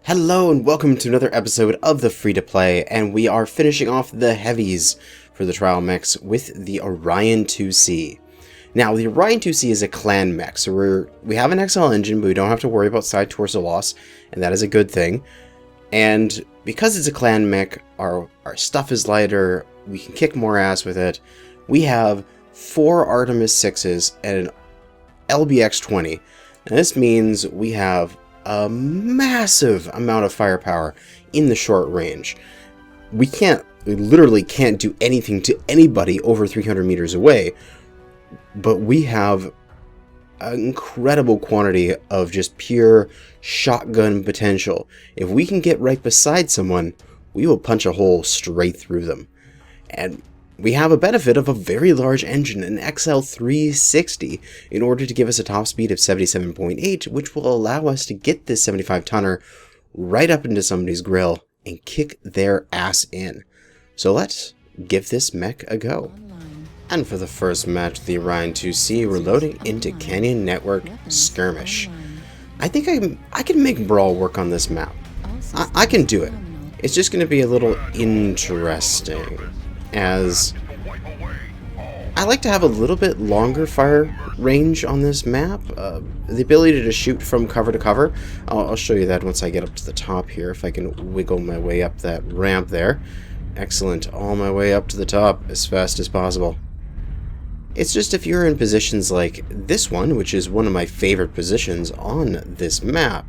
Hello and welcome to another episode of the free-to-play, and we are finishing off the heavies for the trial mechs with the Orion 2C. Now, the Orion 2C is a clan mech, so we have an XL engine, but we don't have to worry about side torso loss, and that is a good thing. And because it's a clan mech, our stuff is lighter, we can kick more ass with it. We have 4 Artemis 6s and an LBX-20, and this means we have a massive amount of firepower in the short range. We literally can't do anything to anybody over 300 meters away, but we have an incredible quantity of just pure shotgun potential. If we can get right beside someone, we will punch a hole straight through them. And we have a benefit of a very large engine, an XL360, in order to give us a top speed of 77.8, which will allow us to get this 75-tonner right up into somebody's grill and kick their ass in. So let's give this mech a go. And for the first match, the Orion 2C, we're loading into Canyon Network Skirmish. I think I can make Brawl work on this map. I can do it. It's just going to be a little interesting, as I like to have a little bit longer fire range on this map. The ability to shoot from cover to cover, I'll show you that once I get up to the top here, if I can wiggle my way up that ramp there. Excellent, all my way up to the top as fast as possible. It's just if you're in positions like this one, which is one of my favorite positions on this map,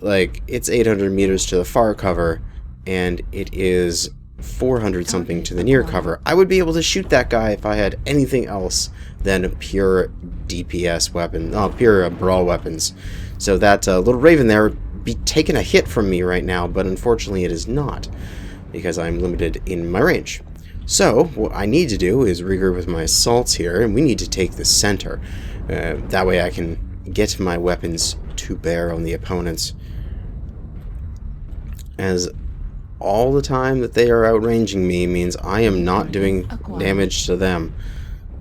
like it's 800 meters to the far cover, and it is 400 something to the near cover. I would be able to shoot that guy if I had anything else than pure DPS weapon, pure brawl weapons. So that little Raven there would be taking a hit from me right now, but unfortunately it is not, because I'm limited in my range. So what I need to do is regroup with my assaults here, and we need to take the center. That way I can get my weapons to bear on the opponents, as all the time that they are outranging me means I am not doing damage to them.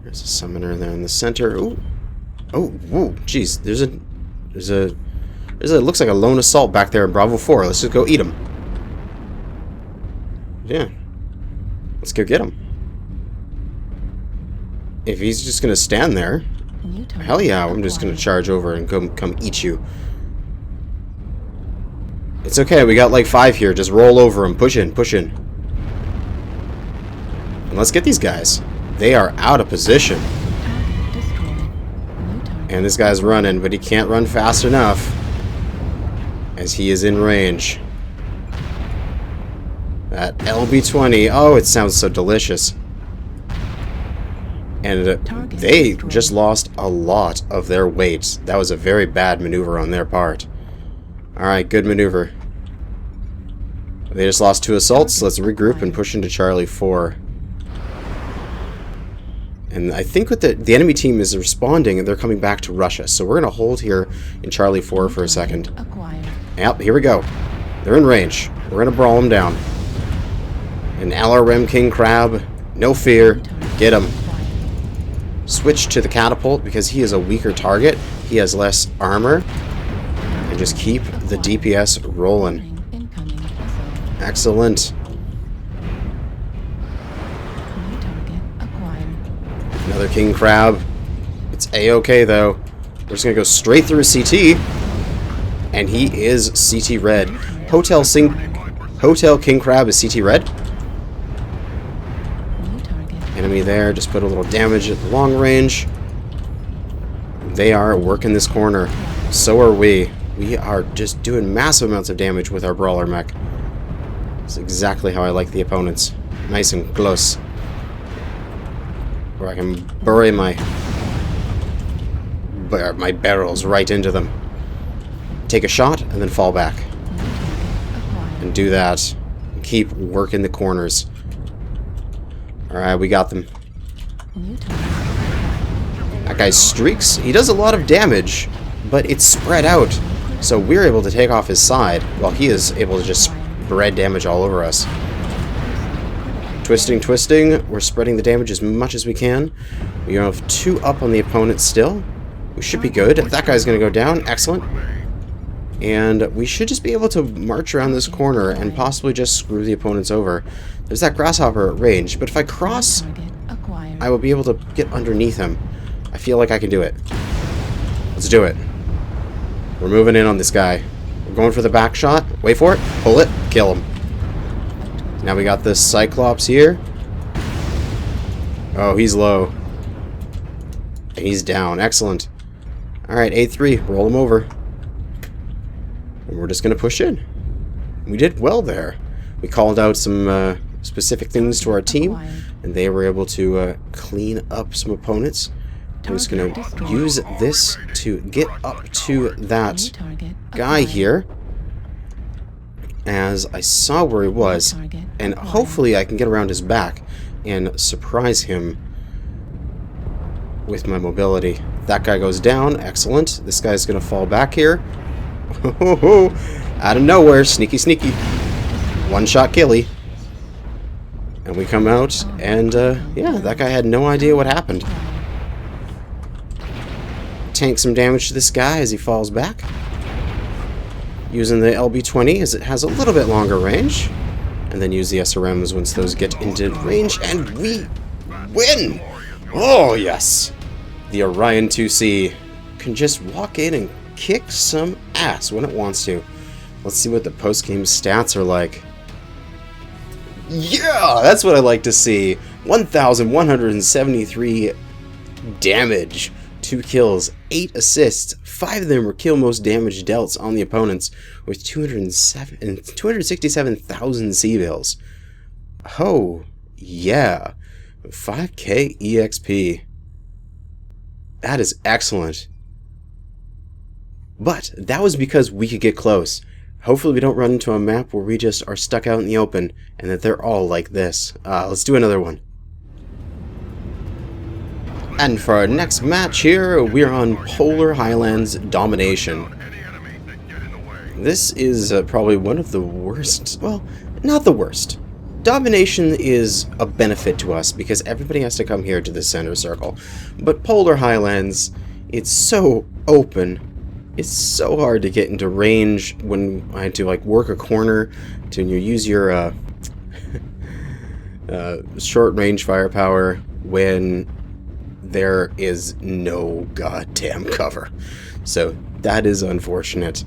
There's a summoner there in the center. Ooh. Oh, whoa, jeez. There's a looks like a lone assault back there in Bravo 4. Let's just go eat him. Yeah. Let's go get him. If he's just gonna stand there, hell yeah, I'm just gonna charge over and come eat you. It's okay, we got like 5 here. Just roll over and push in, push in. And let's get these guys. They are out of position. And this guy's running, but he can't run fast enough, as he is in range. That LB-20, oh, it sounds so delicious. And they just lost a lot of their weight. That was a very bad maneuver on their part. Alright, good maneuver. They just lost 2 assaults. Let's regroup and push into Charlie 4. And I think what the enemy team is responding, and they're coming back to Russia. So we're going to hold here in Charlie 4 for a second. Yep, here we go. They're in range. We're going to brawl them down. An LRM King Crab. No fear. Get him. Switch to the catapult because he is a weaker target. He has less armor. And just keep the DPS rolling. Excellent. Another King Crab. It's A-okay though. We're just gonna go straight through a CT. And he is CT red. Hotel King Crab is CT red. Enemy there, just put a little damage at the long range. They are working this corner. So are we. We are just doing massive amounts of damage with our brawler mech. That's exactly how I like the opponents. Nice and close. Where I can bury my barrels right into them. Take a shot and then fall back. And do that. Keep working the corners. Alright, we got them. That guy streaks. He does a lot of damage, but it's spread out. So we're able to take off his side, while he is able to just spread damage all over us. Twisting, twisting. We're spreading the damage as much as we can. We have 2 up on the opponent still. We should be good. That guy's going to go down. Excellent. And we should just be able to march around this corner and possibly just screw the opponents over. There's that grasshopper at range, but if I cross, I will be able to get underneath him. I feel like I can do it. Let's do it. We're moving in on this guy. We're going for the back shot. Wait for it. Pull it. Kill him. Now we got this Cyclops here. Oh, he's low. He's down. Excellent. Alright, A3. Roll him over. And we're just going to push in. We did well there. We called out some specific things to our team, and they were able to clean up some opponents. I'm just going to use this to get up to that guy here, as I saw where he was, and hopefully I can get around his back and surprise him with my mobility. That guy goes down. Excellent. This guy's going to fall back here. Out of nowhere. Sneaky, sneaky. One-shot killie. And we come out, and yeah, that guy had no idea what happened. Tank some damage to this guy as he falls back. Using the LB-20 as it has a little bit longer range. And then use the SRMs once those get into range, and we win! Oh, yes! The Orion 2C can just walk in and kick some ass when it wants to. Let's see what the post-game stats are like. Yeah! That's what I like to see. 1,173 damage. 2 kills, 8 assists, 5 of them were kill most damage dealt on the opponents with 267,000 C-bills. Oh, yeah. 5k EXP. That is excellent. But that was because we could get close. Hopefully we don't run into a map where we just are stuck out in the open and that they're all like this. Let's do another one. And for our next match here, we're on Polar Highlands Domination. This is probably one of the worst, well, not the worst. Domination is a benefit to us because everybody has to come here to the center circle. But Polar Highlands, it's so open. It's so hard to get into range when I had to like work a corner to use your short range firepower when there is no goddamn cover. So that is unfortunate.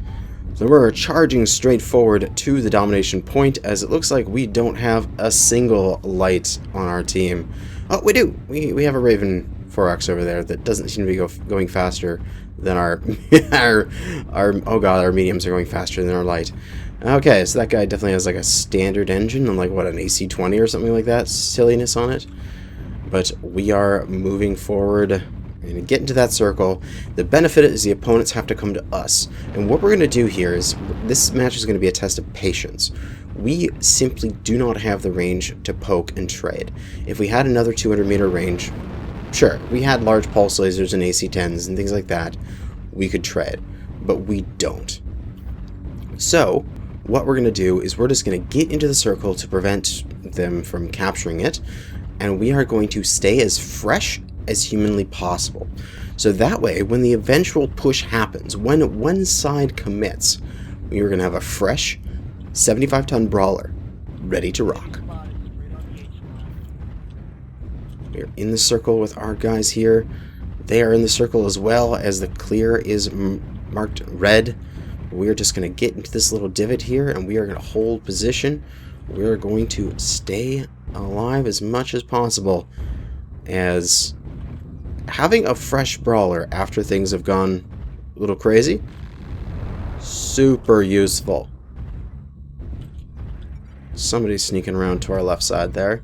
So we're charging straight forward to the domination point, as it looks like we don't have a single light on our team. Oh, we do. We have a Raven 4X over there that doesn't seem to be going faster than our oh god, our mediums are going faster than our light. Okay, so that guy definitely has like a standard engine and like what, an AC-20 or something like that silliness on it. But we are moving forward and get into that circle. The benefit is the opponents have to come to us. And what we're going to do here is, this match is going to be a test of patience. We simply do not have the range to poke and trade. If we had another 200 meter range, sure, we had large pulse lasers and AC-10s and things like that, we could trade. But we don't. So, what we're going to do is we're just going to get into the circle to prevent them from capturing it. And we are going to stay as fresh as humanly possible. So that way, when the eventual push happens, when one side commits, we are going to have a fresh 75-ton brawler ready to rock. We're in the circle with our guys here. They are in the circle as well, as the clear is marked red. We are just going to get into this little divot here, and we are going to hold position. We are going to stay alive as much as possible, as having a fresh brawler after things have gone a little crazy, super useful. Somebody's sneaking around to our left side there.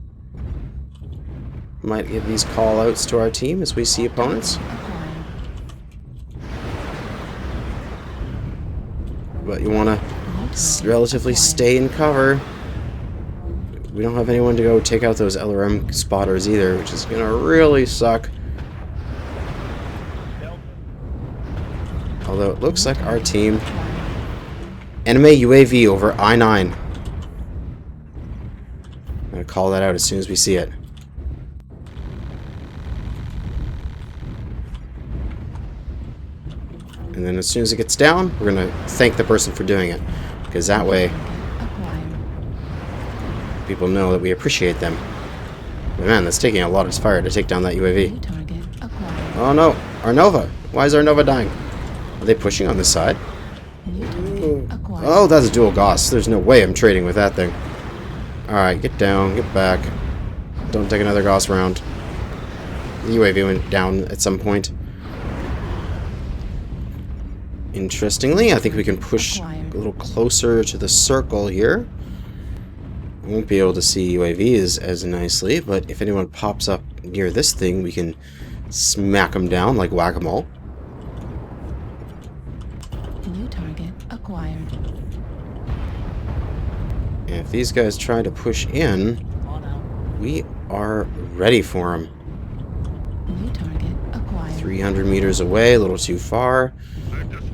Might give these call outs to our team as we see opponents. But you want to relatively stay in cover. We don't have anyone to go take out those LRM spotters either, which is going to really suck. Although it looks like our team... Enemy UAV over I-9. I'm going to call that out as soon as we see it. And then as soon as it gets down, we're going to thank the person for doing it. Because that way, people know that we appreciate them. But man, that's taking a lot of fire to take down that UAV. Oh no, our Nova. Why is our Nova dying? Are they pushing on this side? Oh, that's a dual Gauss. There's no way I'm trading with that thing. Alright, get down, get back. Don't take another Gauss round. The UAV went down at some point. Interestingly, I think we can push a little closer to the circle here. Won't be able to see UAVs as nicely, but if anyone pops up near this thing, we can smack them down like whack-a-mole. New target acquired. And if these guys try to push in, we are ready for them. New target acquired. 300 meters away, a little too far.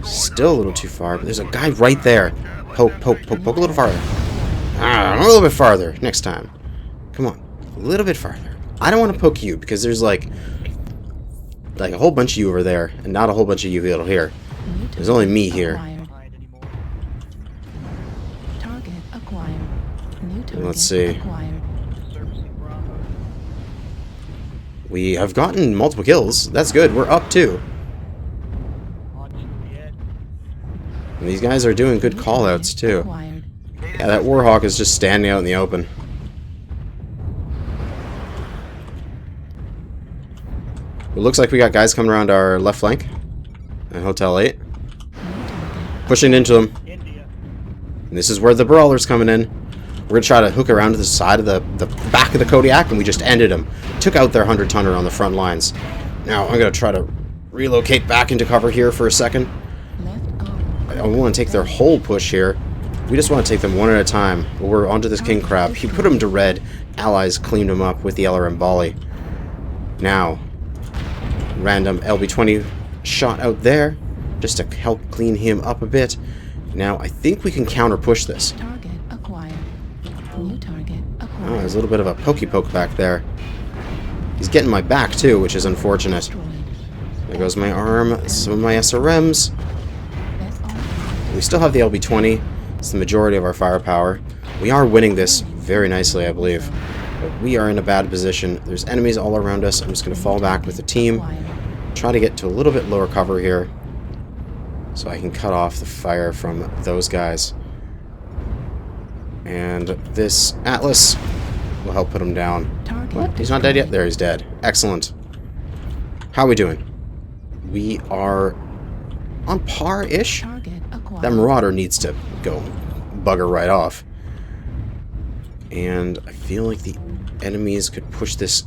Still a little too far, but there's a guy right there. Poke, poke, poke, poke a little farther. A little bit farther next time. Come on, a little bit farther. I don't want to poke you because there's like a whole bunch of you over there, and not a whole bunch of you here. There's only me here. Target acquired. New target Let's see. acquired. We have gotten multiple kills. That's good. We're up too. And these guys are doing good callouts too. Acquired. Yeah, that Warhawk is just standing out in the open. It looks like we got guys coming around our left flank. At Hotel 8. Pushing into them. And this is where the brawler's coming in. We're going to try to hook around to the side of the back of the Kodiak, and we just ended them. Took out their 100-tonner on the front lines. Now, I'm going to try to relocate back into cover here for a second. I want to take their whole push here. We just want to take them one at a time. We're onto this King Crab. He put him to red. Allies cleaned him up with the LRM volley. Now, random LB-20 shot out there just to help clean him up a bit. Now, I think we can counter-push this. Target acquired. New target acquired. Oh, there's a little bit of a pokey-poke back there. He's getting my back, too, which is unfortunate. There goes my arm, some of my SRMs. We still have the LB-20. It's the majority of our firepower. We are winning this very nicely, I believe. But we are in a bad position. There's enemies all around us. I'm just going to fall back with the team. Try to get to a little bit lower cover here, so I can cut off the fire from those guys. And this Atlas will help put him down. What? He's not dead yet? There, he's dead. Excellent. How are we doing? We are on par-ish. That Marauder needs to go bugger right off. And I feel like the enemies could push this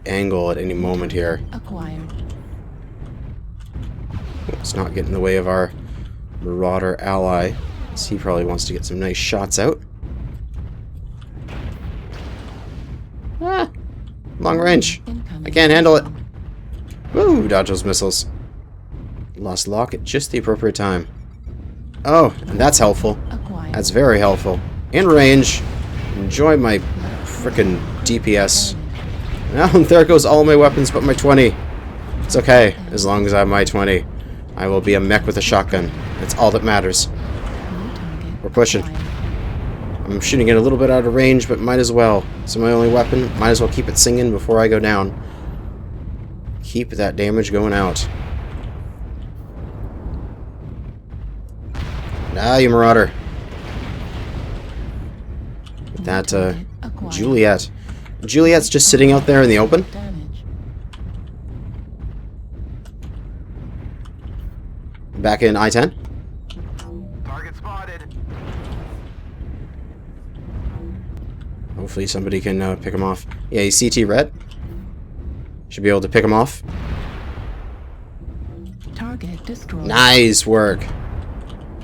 angle at any moment here. Let's not get in the way of our Marauder ally, as he probably wants to get some nice shots out. Ah! Long range. I can't handle it. Woo! Dodge those missiles. Lost lock at just the appropriate time. Oh, and that's helpful. That's very helpful. In range. Enjoy my frickin' DPS. Now, there goes all my weapons but my 20. It's okay, as long as I have my 20. I will be a mech with a shotgun. That's all that matters. We're pushing. I'm shooting it a little bit out of range, but might as well. It's my only weapon. Might as well keep it singing before I go down. Keep that damage going out. Ah, you Marauder. That, Juliet. Juliet's just sitting out there in the open. Back in I-10. Target spotted. Hopefully somebody can pick him off. Yeah, he's CT red. Should be able to pick him off. Target destroyed. Nice work.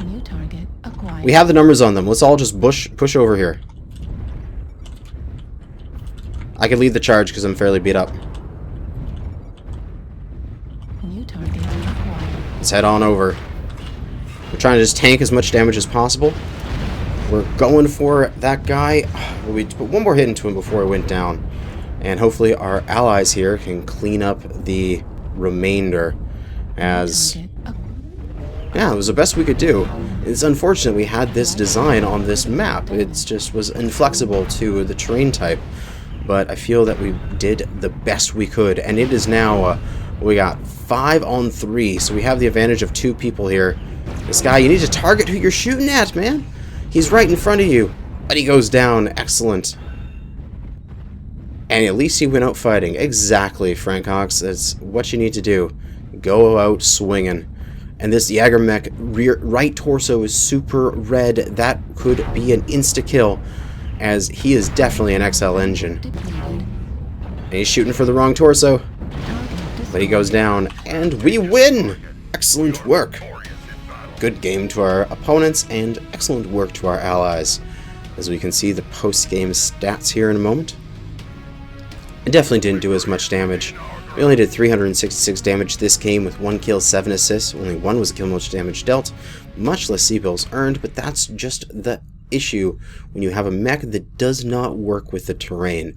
New target acquired. We have the numbers on them. Let's all just push over here. I can lead the charge because I'm fairly beat up. New target acquired. Let's head on over. We're trying to just tank as much damage as possible. We're going for that guy. We put one more hit into him before it went down. And hopefully our allies here can clean up the remainder as Yeah, it was the best we could do. It's unfortunate we had this design on this map. It just was inflexible to the terrain type. But I feel that we did the best we could. And it is now, we got 5 on 3. So we have the advantage of 2 people here. This guy, you need to target who you're shooting at, man. He's right in front of you. But he goes down. Excellent. And at least he went out fighting. Exactly, Frank Hawks. That's what you need to do. Go out swinging. And this Jägermech right torso is super red. That could be an insta-kill, as he is definitely an XL engine. And he's shooting for the wrong torso. But he goes down, and we win! Excellent work. Good game to our opponents, and excellent work to our allies. As we can see the post-game stats here in a moment. It definitely didn't do as much damage. We only did 366 damage this game with 1 kill, 7 assists. Only 1 was a kill, much damage dealt. Much less C-bills earned, but that's just the issue when you have a mech that does not work with the terrain.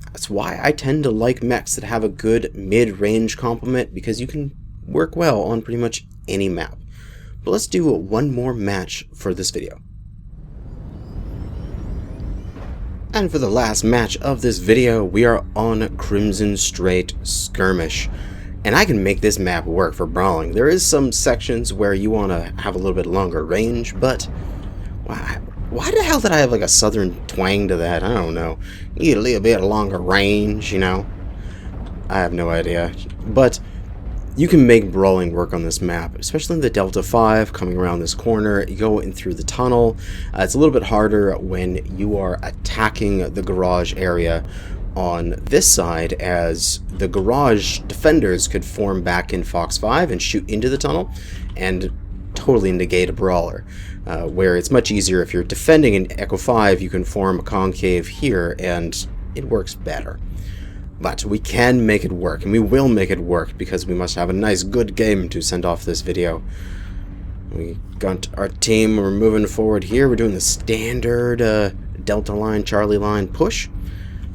That's why I tend to like mechs that have a good mid-range complement, because you can work well on pretty much any map. But let's do one more match for this video. And for the last match of this video, we are on Crimson Strait Skirmish. And I can make this map work for brawling. There is some sections where you want to have a little bit longer range, but why the hell did I have like a southern twang to that? I don't know. You need a little bit longer range, you know? I have no idea. But you can make brawling work on this map, especially in the Delta 5, coming around this corner, you go in through the tunnel. It's a little bit harder when you are attacking the garage area on this side, as the garage defenders could form back in Fox 5 and shoot into the tunnel and totally negate a brawler. Where it's much easier if you're defending in Echo 5, you can form a concave here and it works better. But we can make it work, and we will make it work, because we must have a nice, good game to send off this video. We got our team, we're moving forward here. We're doing the standard Delta line, Charlie line push,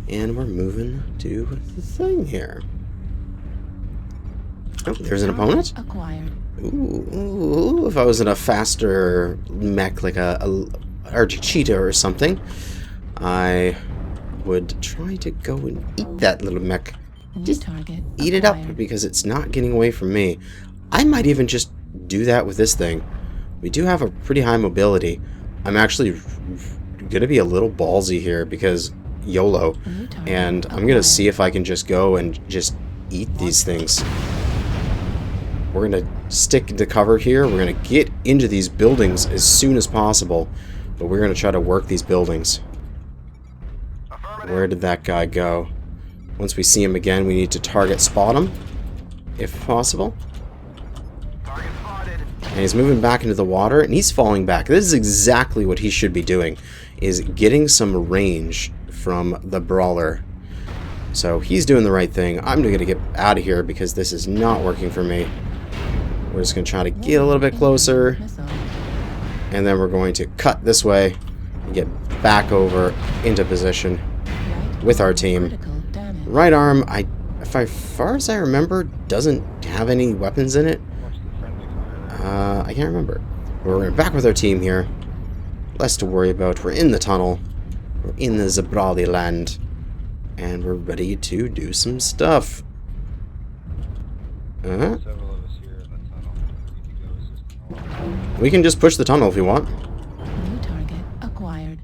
and we're moving to the thing here. Oh, there's an opponent? Acquired. Ooh, if I was in a faster mech, like a RG Cheetah or something, I would try to go and eat that little mech. Just eat it up, because it's not getting away from me. I might even just do that with this thing. We do have a pretty high mobility. I'm actually gonna be a little ballsy here, because YOLO, and I'm gonna see if I can just go and just eat these things. We're gonna stick to cover here. We're gonna get into these buildings as soon as possible, but we're gonna try to work these buildings. Where did that guy go? Once we see him again, we need to target spot him, if possible. And he's moving back into the water, and he's falling back. This is exactly what he should be doing, is getting some range from the brawler. So he's doing the right thing. I'm going to get out of here, because this is not working for me. We're just going to try to get a little bit closer, and then we're going to cut this way and get back over into position with our team. Right arm, as far as I remember, doesn't have any weapons in it. I can't remember. We're back with our team here. Less to worry about. We're in the tunnel. We're in the Zabrali land. And we're ready to do some stuff. We can just push the tunnel if we want. New target acquired.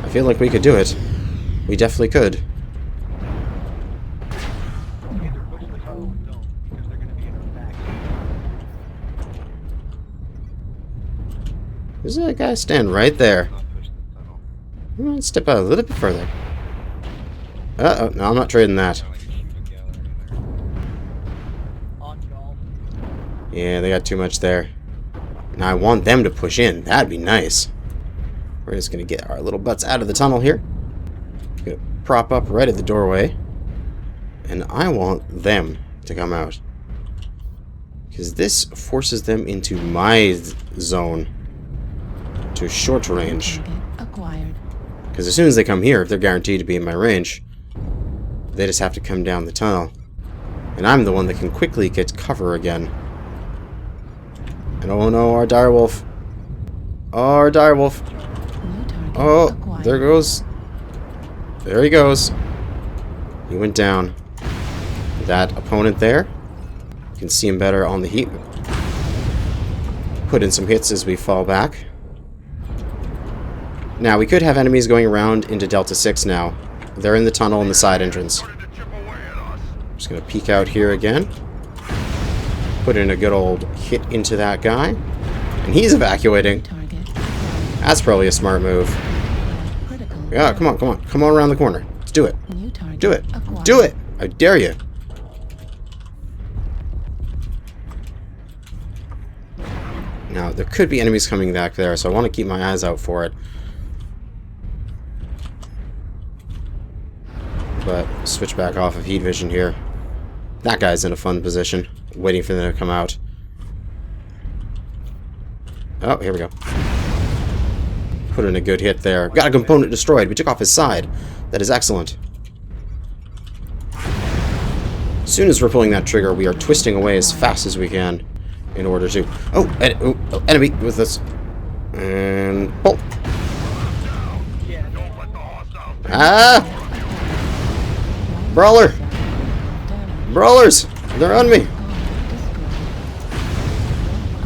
I feel like we could do it. We definitely could. There's a guy standing right there. I'm gonna step out a little bit further. Uh-oh, no, I'm not trading that. Yeah, they got too much there. Now I want them to push in. That'd be nice. We're just gonna get our little butts out of the tunnel here. Gonna prop up right at the doorway. And I want them to come out, because this forces them into my zone. To short range. Because as soon as they come here, if they're guaranteed to be in my range, they just have to come down the tunnel. And I'm the one that can quickly get cover again. And oh no, our direwolf. Our direwolf. New target Oh, acquired. there goes. There he goes. He went down. That opponent there. You can see him better on the heat. Put in some hits as we fall back. Now, we could have enemies going around into Delta 6 now. They're in the tunnel in the side entrance. Just going to peek out here again. Put in a good old hit into that guy. And he's evacuating. Target. That's probably a smart move. Critical. Yeah, come on, come on. Come on around the corner. Let's do it. New target Do it. acquired. Do it! I dare you. Now, there could be enemies coming back there, so I want to keep my eyes out for it. But switch back off of heat vision here. That guy's in a fun position, waiting for them to come out. Oh, here we go. Put in a good hit there. Got a component destroyed. We took off his side. That is excellent. As soon as we're pulling that trigger, we are twisting away as fast as we can in order to... Oh, enemy with us. And pull. Ah! Brawler! Brawlers! They're on me!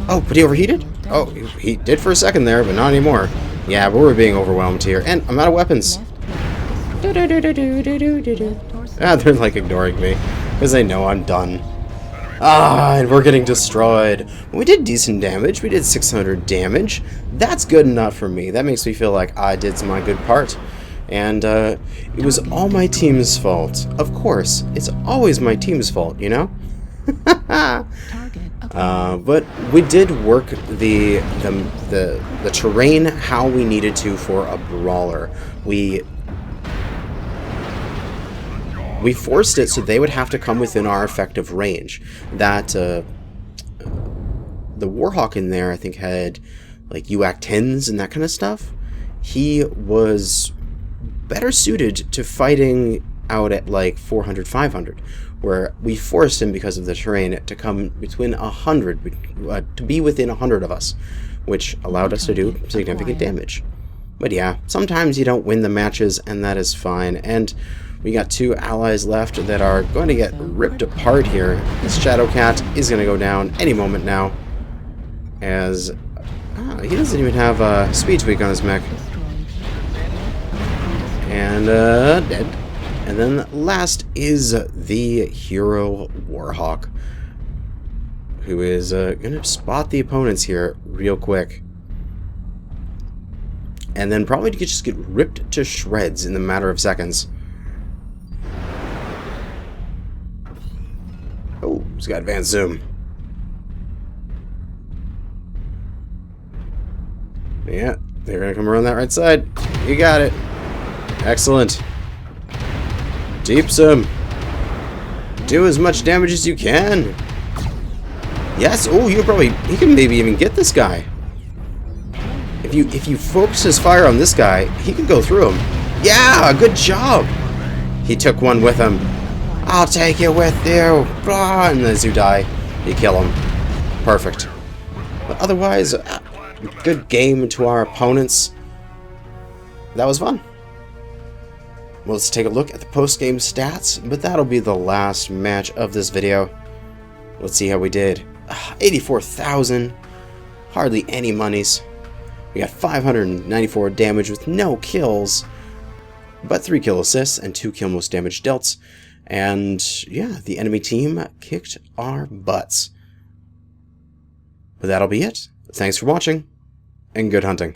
Oh, but he overheated? Oh, he did for a second there, but not anymore. Yeah, but we're being overwhelmed here. And I'm out of weapons. Ah, they're like ignoring me. Because they know I'm done. Ah, and we're getting destroyed. We did decent damage. We did 600 damage. That's good enough for me. That makes me feel like I did my good part. And it was all my team's fault. Of course, it's always my team's fault, you know? But we did work the terrain how we needed to for a brawler. We forced it so they would have to come within our effective range. That the Warhawk in there, I think, had like UAC 10s and that kind of stuff. He was better suited to fighting out at like 400, 500, where we forced him because of the terrain to come between 100, to be within 100 of us, which allowed us to do significant damage. But yeah, sometimes you don't win the matches, and that is fine. And we got two allies left that are going to get ripped apart here. This Shadowcat is going to go down any moment now, as he doesn't even have a speed tweak on his mech. And dead. And then last is the hero Warhawk, who is gonna spot the opponents here real quick, and then probably just get ripped to shreds in the matter of seconds. Oh, he's got advanced zoom. Yeah, they're gonna come around that right side. You got it. Excellent. Deep zoom. Do as much damage as you can. Yes. Oh, you can maybe even get this guy. If you focus his fire on this guy, he can go through him. Yeah, good job. He took one with him. I'll take you with you. Blah, and as you die, you kill him. Perfect. But otherwise, good game to our opponents. That was fun. Well, let's take a look at the post-game stats, but that'll be the last match of this video. Let's see how we did. 84,000. Hardly any monies. We got 594 damage with no kills, but 3 kill assists and 2 kill most damage dealt. And yeah, the enemy team kicked our butts. But that'll be it. Thanks for watching, and good hunting.